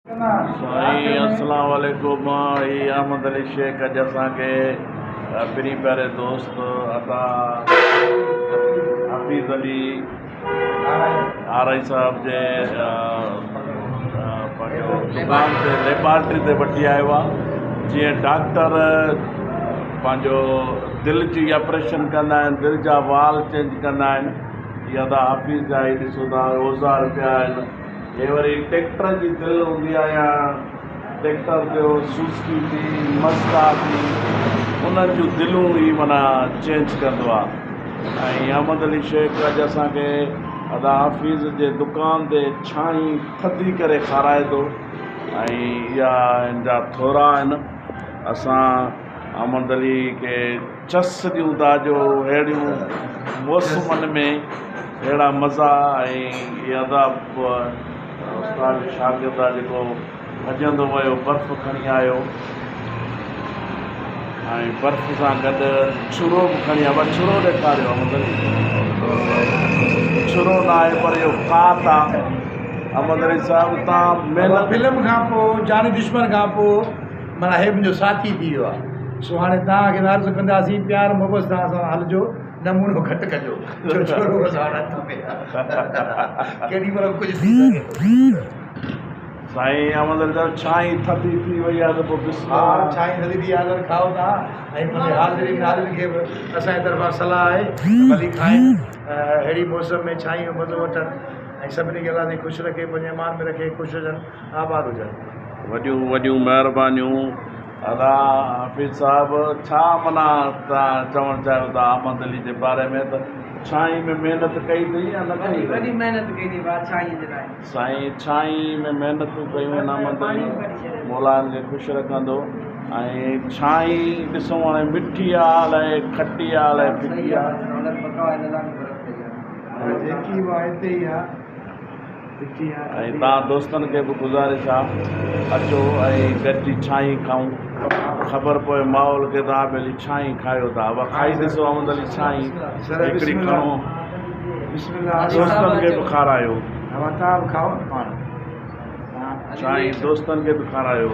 साईं अस्सलाम वालेकुम। ये अहमद अली शेख अज असांखे ॿिनी प्यारे दोस्त अता हफ़ीज़ अली आरई साहब जे पंहिंजो दुकान ते लेबॉर्ट्री ते वठी आयो आहे। जीअं डॉक्टर पंहिंजो दिलि जी ऑपरेशन कंदा आहिनि, दिलि जा वाल चेंज कंदा आहिनि, इहा त हफ़ीज़ जा ई ॾिसो था औज़ार पिया आहिनि। हे वरी ट्रैक्टर जी दिलि हूंदी आहे या ट्रैक्टर जो सुस्की थी मस्ता थी, उन्हनि जूं दिलूं ई माना चेंज कंदो आहे। ऐं अहमद अली शेख अॼु असांखे अदा हफ़ीज़ जे दुकान ते छाई थधी करे खाराए थो ऐं इहा हिन जा थोरा आहिनि। असां अहमद अली खे चस ॾियूं था जो अहिड़ियूं मौसमनि में अहिड़ा मज़ा ऐं इहा अदा उस्ताद शागिर्द आहे जेको भॼंदो वियो बर्फ़ खणी आयो ऐं बर्फ़ सां गॾु छुरो बि खणी आयो। छुरो ॾेखारियो अहमद अली, छुरो न आहे पर इहो कात आहे। अहमद अली साहिबु तव्हां महिनत फिल्म खां पोइ जानी दुश्मन खां पोइ माना हे मुंहिंजो साथी थी वियो आहे। सो हाणे तव्हांखे अर्ज़ु कंदासीं प्यार मोहबत सां असां हलिजो, नमूनो घटि कजो छो असां हथ में केॾी महिल कुझु थी सघे। साईं अहमद अली साहिबु छाई थधी थी वई आहे त पोइ हा छाई थधी थी आहे त खाओ था। ऐं मुंहिंजे हाज़िरीन खे बि असांजे तरफ़ां सलाह आहे भली खाइनि, अहिड़ी मौसम में छाई जो मज़ो वठनि ऐं सभिनी खे अलाह ख़ुशि रखे, पंहिंजे ईमान में रखे, ख़ुशि हुजनि, आबाद हुजनि। वॾियूं वॾियूं महिरबानियूं। अदा हफ़ीज़ साहिबु छा माना तव्हां चवणु चाहियो था अहमद अली जे बारे में? त छाई में महिनत कई अथई या न कई? वॾी महिनत कई अथई बादशाही जे लाइ। साईं छाई में महिनतूं कयूं आहिनि अहमद अली, मौलान खे ख़ुशि रखंदो। ऐं छाई ॾिसूं हाणे मिठी आहे अलाए खटी आहे अलाए फिकी आहे, जेकी उहा हिते ई आहे। ऐं तव्हां दोस्तनि खे बि गुज़ारिश आहे अचो ऐं गॾिजी छाई खाऊं। ख़बर पए माहौल खे तव्हां पहिरीं छाई खायो था, अब खाई ॾिसो अहमद अली छाई हिकिड़ी खणो, दोस्तनि खे बि खारायो। तव्हां बि खाओ पाण छाई दोस्तनि खे बि खारायो।